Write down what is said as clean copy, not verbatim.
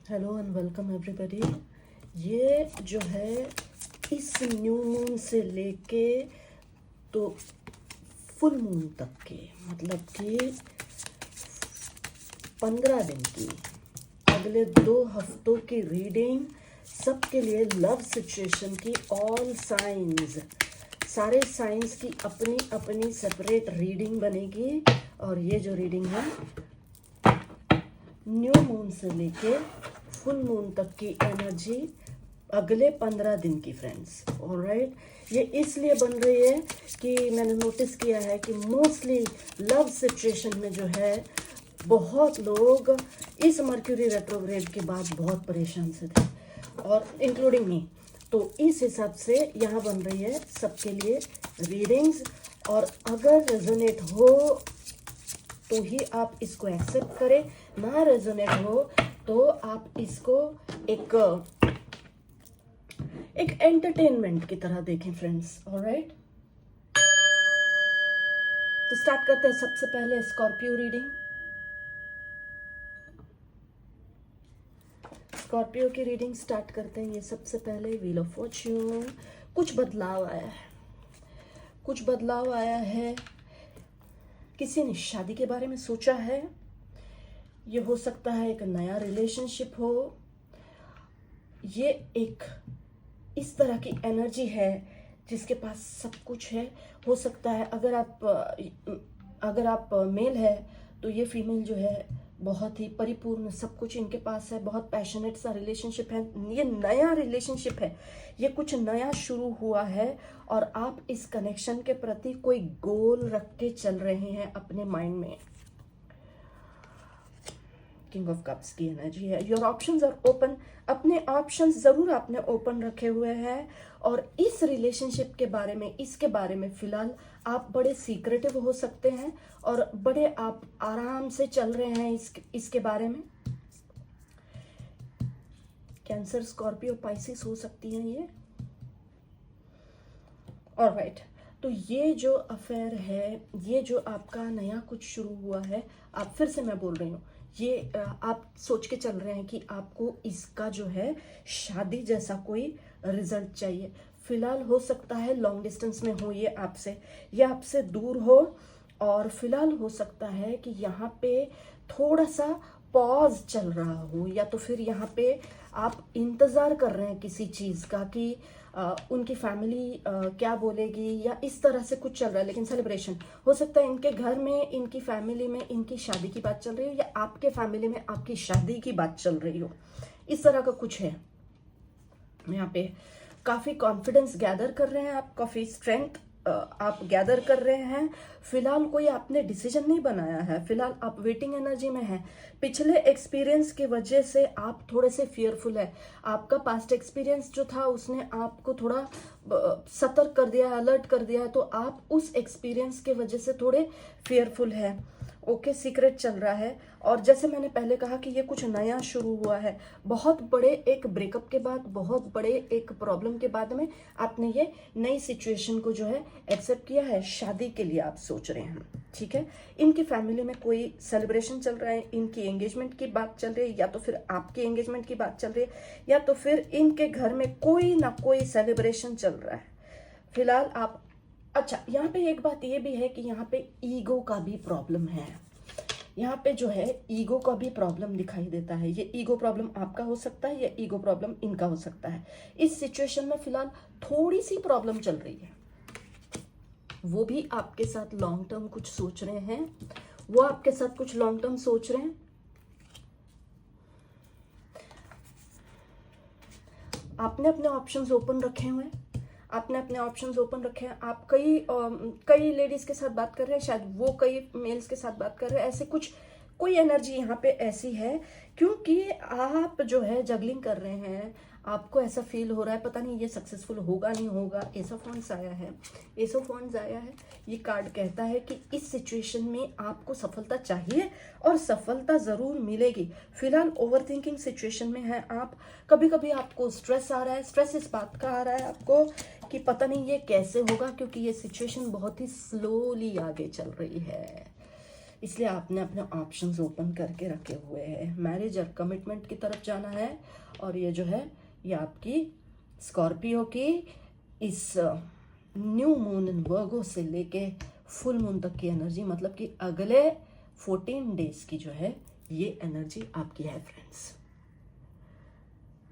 Hello and welcome everybody. ये जो है इस न्यू मून से लेके तो फुल मून तक के मतलब कि 15 दिन की अगले 2 हफ्तों की रीडिंग सबके लिए लव सिचुएशन की ऑल साइंस सारे साइंस की अपनी अपनी सेपरेट रीडिंग बनेगी। और ये जो रीडिंग है न्यू मून से लेके फुल मून तक की एनर्जी अगले 15 दिन की फ्रेंड्स। ऑलराइट, ये इसलिए बन रही है कि मैंने नोटिस किया है कि मोस्टली लव सिचुएशन में जो है बहुत लोग इस मर्क्यूरी रेट्रोग्रेड के बाद बहुत परेशान से थे और इंक्लूडिंग मी। तो इस हिसाब से यहाँ बन रही है सबके लिए रीडिंग्स। और अगर रेजोनेट हो तो ही आप इसको एक्सेप्ट करें, ना रेजोनेट हो तो आप इसको एक एंटरटेनमेंट की तरह देखें फ्रेंड्स। ऑलराइट, तो स्टार्ट करते हैं। सबसे पहले स्कॉर्पियो रीडिंग। स्कॉर्पियो की रीडिंग स्टार्ट करते हैं। ये सबसे पहले व्हील ऑफ फॉर्च्यून। कुछ बदलाव आया है, कुछ बदलाव आया है। किसी ने शादी के बारे में सोचा है। ये हो सकता है एक नया रिलेशनशिप हो। ये एक इस तरह की एनर्जी है जिसके पास सब कुछ है। हो सकता है अगर आप मेल है तो ये फीमेल जो है बहुत ही परिपूर्ण सब कुछ इनके पास है। बहुत पैशनेट सा रिलेशनशिप है। ये नया रिलेशनशिप है, ये कुछ नया शुरू हुआ है और आप इस कनेक्शन के प्रति कोई गोल रख के चल रहे हैं अपने माइंड में। किंग ऑफ कप्स की एनर्जी है। Your options are open. अपने ऑप्शंस जरूर आपने ओपन रखे हुए हैं और इस रिलेशनशिप के बारे में, इसके बारे में फिलहाल आप बड़े सीक्रेटिव हो सकते हैं और बड़े आप आराम से चल रहे हैं इसके बारे में। कैंसर, स्कॉर्पियो, पाइसिस हो सकती हैं ये। ऑलराइट, तो ये जो अफेयर है, ये जो आपका नया कुछ शुरू हुआ है, आप फिर से मैं बोल रही हूँ, ये आप सोच के चल रहे हैं कि आपको इसका जो है शादी जैसा कोई रिजल्ट चाहिए। फिलहाल हो सकता है लॉन्ग डिस्टेंस में हो ये आपसे दूर हो। और फिलहाल हो सकता है कि यहाँ पे थोड़ा सा पॉज चल रहा हो, या तो फिर यहाँ पे आप इंतज़ार कर रहे हैं किसी चीज़ का कि उनकी फैमिली क्या बोलेगी, या इस तरह से कुछ चल रहा है। लेकिन सेलिब्रेशन हो सकता है इनके घर में, इनकी फैमिली में इनकी शादी की बात चल रही हो, या आपके फैमिली में आपकी शादी की बात चल रही हो। इस तरह का कुछ है। यहाँ पे काफ़ी कॉन्फिडेंस गैदर कर रहे हैं आप, काफ़ी स्ट्रेंथ आप गैदर कर रहे हैं। फिलहाल कोई आपने डिसीजन नहीं बनाया है, फिलहाल आप वेटिंग एनर्जी में हैं। पिछले एक्सपीरियंस की वजह से आप थोड़े से फियरफुल है। आपका पास्ट एक्सपीरियंस जो था उसने आपको थोड़ा सतर्क कर दिया, अलर्ट कर दिया है, तो आप उस एक्सपीरियंस के वजह से थोड़े फियरफुल है। ओके, सीक्रेट चल रहा है। और जैसे मैंने पहले कहा कि ये कुछ नया शुरू हुआ है। बहुत बड़े एक ब्रेकअप के बाद, बहुत बड़े एक प्रॉब्लम के बाद में आपने ये नई सिचुएशन को जो है एक्सेप्ट किया है। शादी के लिए आप सोच रहे हैं, ठीक है। इनकी फैमिली में कोई सेलिब्रेशन चल रहा है, इनकी एंगेजमेंट की बात चल रही है, या तो फिर आपकी एंगेजमेंट की बात चल रही है, या तो फिर इनके घर में कोई ना कोई सेलिब्रेशन चल रहा है। फिलहाल आप, अच्छा, यहाँ पे एक बात ये भी है कि यहाँ पे ईगो का भी प्रॉब्लम है। यहाँ पे जो है ईगो का भी प्रॉब्लम दिखाई देता है। ये ईगो प्रॉब्लम आपका हो सकता है, या ईगो प्रॉब्लम इनका हो सकता है। इस सिचुएशन में फिलहाल थोड़ी सी प्रॉब्लम चल रही है। वो भी आपके साथ लॉन्ग टर्म कुछ सोच रहे हैं, वो आपके साथ कुछ लॉन्ग टर्म सोच रहे हैं। आपने अपने ऑप्शंस ओपन रखे हुए हैं, आपने अपने ऑप्शंस ओपन रखे हैं। आप कई लेडीज के साथ बात कर रहे हैं, शायद वो कई मेल्स के साथ बात कर रहे हैं। ऐसे कुछ कोई एनर्जी यहाँ पे ऐसी है, क्योंकि आप जो है जगलिंग कर रहे हैं। आपको ऐसा फील हो रहा है पता नहीं ये सक्सेसफुल होगा नहीं होगा। एस ऑफ वॉन्ड्स आया है, एस ऑफ वॉन्ड्स आया है। ये कार्ड कहता है कि इस सिचुएशन में आपको सफलता चाहिए और सफलता जरूर मिलेगी। फिलहाल ओवर थिंकिंग सिचुएशन में है आप। कभी कभी आपको स्ट्रेस आ रहा है। स्ट्रेस इस बात का आ रहा है आपको कि पता नहीं ये कैसे होगा, क्योंकि ये सिचुएशन बहुत ही स्लोली आगे चल रही है। इसलिए आपने अपने ऑप्शंस ओपन करके रखे हुए हैं। मैरिज और कमिटमेंट की तरफ जाना है। और ये जो है ये आपकी स्कॉर्पियो की इस न्यू मून इन वर्गो से लेके फुल मून तक की एनर्जी, मतलब कि अगले 14 डेज की जो है ये एनर्जी आपकी है फ्रेंड्स।